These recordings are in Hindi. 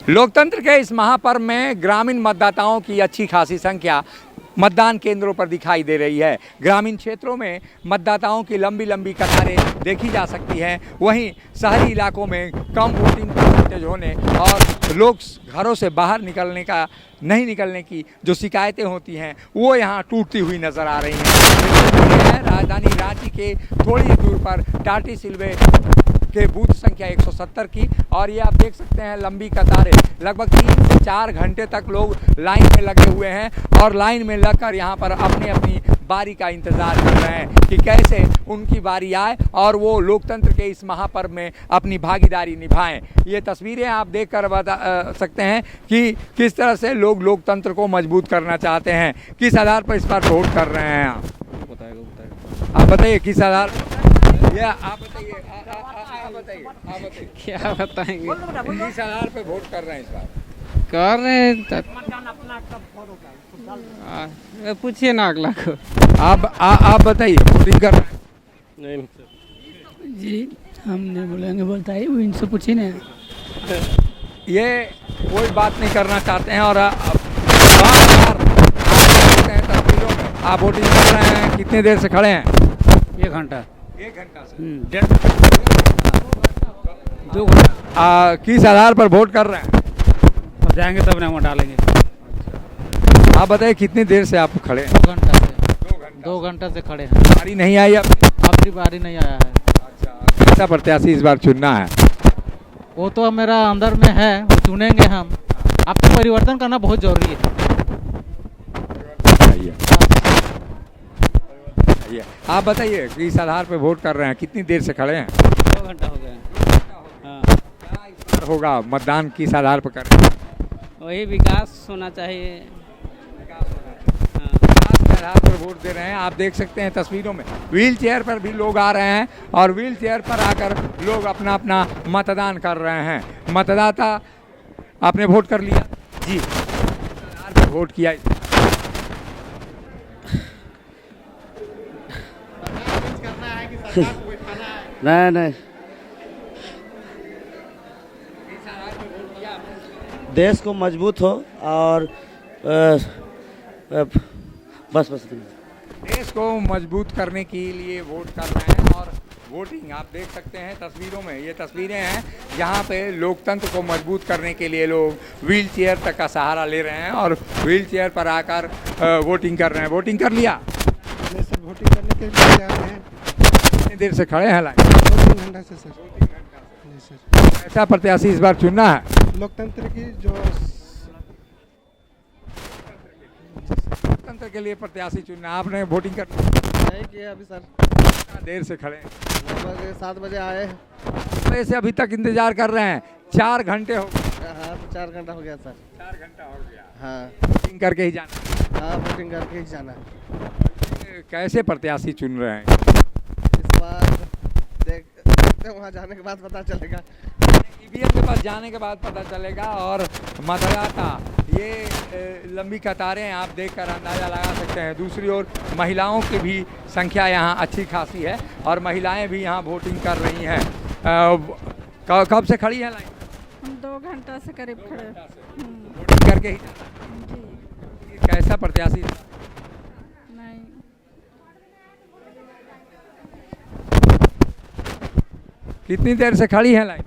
लोकतंत्र के इस महापर्व में ग्रामीण मतदाताओं की अच्छी खासी संख्या मतदान केंद्रों पर दिखाई दे रही है। ग्रामीण क्षेत्रों में मतदाताओं की लंबी लंबी कतारें देखी जा सकती हैं। वहीं शहरी इलाकों में कम वोटिंग परसेंटेज होने और लोग घरों से बाहर नहीं निकलने की जो शिकायतें होती हैं वो यहाँ टूटती हुई नज़र आ रही हैं। राजधानी रांची के थोड़ी दूर पर टाटी सिलवे के बूथ संख्या 170 की, और ये आप देख सकते हैं लंबी कतारें, लगभग 3 से 4 घंटे तक लोग लाइन में लगे हुए हैं और लाइन में लगकर यहाँ पर अपनी अपनी बारी का इंतज़ार कर रहे हैं कि कैसे उनकी बारी आए और वो लोकतंत्र के इस महापर्व में अपनी भागीदारी निभाएं। ये तस्वीरें आप देखकर बता सकते हैं कि किस तरह से लोग लोकतंत्र को मजबूत करना चाहते हैं। किस आधार पर इस पर वोट कर रहे हैं आप बताइए किस आधार आप बताइए क्या बताएंगे। किस आधार पे वोट कर रहे हैं इस बार? कर रहे हैं पूछिए ना अगला को। आप बताइए वोटिंग कर रहे हैं? नहीं जी, हम नहीं बोलेंगे, बताइए वो इनसे पूछिए ना। ये कोई बात नहीं करना चाहते हैं और बार-बार आप तस्वीरों में आप वोटिंग कर रहे हैं। कितने देर से खड़े हैं? 1 घंटा। 1 घंटा से 2 घंटा। किस आधार पर वोट कर रहे हैं? अब जाएंगे तब ना वोट डालेंगे। आप बताइए कितनी देर से आप खड़े हैं? 2 घंटा से 2 घंटा से खड़े हैं। बारी नहीं आई अब की बारी नहीं आया है। अच्छा, कैसा प्रत्याशी इस बार चुनना है? वो तो मेरा अंदर में है, वो चुनेंगे हम। अब तो परिवर्तन करना बहुत जरूरी है। आप बताइए किस आधार पे वोट कर रहे हैं? कितनी देर से खड़े हैं? 2 घंटा हो गया। हाँ। क्या इस बार होगा मतदान किस आधार पर कर रहे हैं? वही विकास होना चाहिए। विकास के आधार पर वोट दे रहे हैं। आप देख सकते हैं तस्वीरों में व्हील चेयर पर भी लोग आ रहे हैं और व्हील चेयर पर आकर लोग अपना अपना मतदान कर रहे हैं। मतदाता आपने वोट कर लिया? जी, आधार पर वोट किया? नहीं देश को मजबूत हो और बस देश को मजबूत करने के लिए वोट कर रहे हैं। और वोटिंग आप देख सकते हैं तस्वीरों में, ये तस्वीरें हैं जहाँ पे लोकतंत्र को मजबूत करने के लिए लोग व्हील चेयर तक का सहारा ले रहे हैं और व्हील चेयर पर आकर वोटिंग कर रहे हैं। वोटिंग कर लिया? नहीं सर, वोटिंग करने के लिए जा रहे हैं। कितनी देर से खड़े हैं लाइन? 2-3 घंटा से सर। 2-3 घंटा से। जी सर। ऐसा प्रत्याशी इस बार चुनना है? लोकतंत्र की जो लोकतंत्र के लिए प्रत्याशी चुनना। आपने वोटिंग कर नहीं किया अभी सर। कितना देर से खड़े हैं? लगभग 7 बजे आए। वैसे अभी तक इंतजार कर रहे हैं? 4 घंटे हो गए? हाँ, 4 घंटा हो गया सर। 4 घंटा हो गया। हाँ वोटिंग करके ही जाना? हाँ, वोटिंग करके ही जाना है। कैसे प्रत्याशी चुन रहे हैं? इस बार देखते वहाँ जाने के बाद पता चलेगा। ईवीएम के पास जाने के बाद पता चलेगा। और मतदाता ये लंबी कतारें आप देखकर अंदाज़ा लगा सकते हैं। दूसरी ओर महिलाओं की भी संख्या यहाँ अच्छी खासी है और महिलाएं भी यहाँ वोटिंग कर रही हैं। कब से खड़ी हैं लाइन? हम 2 घंटा से करीब खड़े। वोटिंग करके ही जी कैसा प्रत्याशी? नहीं, कितनी देर से खड़ी है लाइन?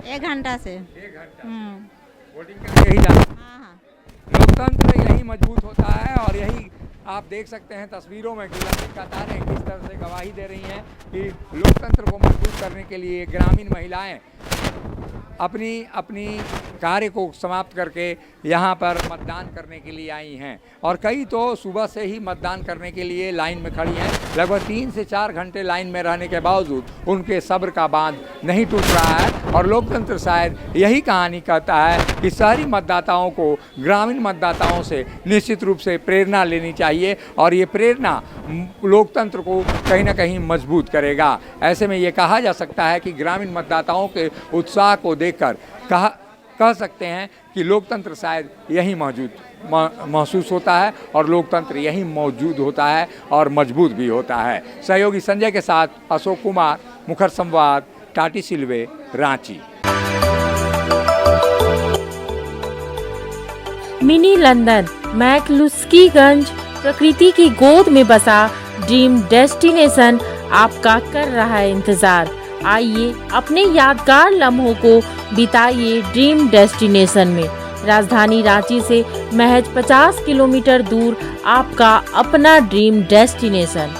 एक घंटा से। 1 घंटा। हम्म। वोटिंग करके ही जाना। हाँ। लोकतंत्र यही मजबूत होता है और यही आप देख सकते हैं तस्वीरों में कि लंबी कतारें किस तरह से गवाही दे रही हैं कि लोकतंत्र को मजबूत करने के लिए ग्रामीण महिलाएं अपनी अपनी कार्य को समाप्त करके यहाँ पर मतदान करने के लिए आई हैं। और कई तो सुबह से ही मतदान करने के लिए लाइन में खड़ी हैं। लगभग 3 से 4 घंटे लाइन में रहने के बावजूद उनके सब्र का बांध नहीं टूट रहा है। और लोकतंत्र शायद यही कहानी कहता है कि शहरी मतदाताओं को ग्रामीण मतदाताओं से निश्चित रूप से प्रेरणा लेनी चाहिए और ये प्रेरणा लोकतंत्र को कहीं ना कहीं मजबूत करेगा। ऐसे में ये कहा जा सकता है कि ग्रामीण मतदाताओं के उत्साह को देखकर कह सकते हैं कि लोकतंत्र शायद यहीं मौजूद महसूस होता है और लोकतंत्र यहीं मौजूद होता है और मजबूत भी होता है। सहयोगी संजय के साथ अशोक कुमार, मुखर संवाद, टाटी सिल्वे, रांची। मिनी लंदन मैक्लुस्कीगंज प्रकृति की गोद में बसा ड्रीम डेस्टिनेशन आपका कर रहा है इंतजार। आइए अपने यादगार लम्हों को बिताइए ड्रीम डेस्टिनेशन में। राजधानी रांची से महज 50 किलोमीटर दूर आपका अपना ड्रीम डेस्टिनेशन।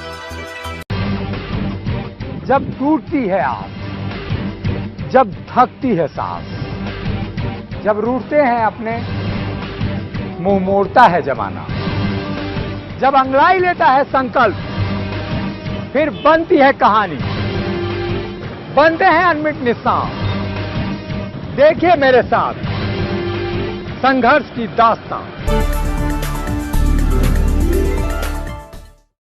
जब टूटती है आस, जब थकती है सांस, जब रूठते हैं अपने, मुंह मोड़ता है जमाना, जब अंगड़ाई लेता है संकल्प, फिर बनती है कहानी, बनते हैं अनमिट निशान। देखिए मेरे साथ संघर्ष की दास्तां।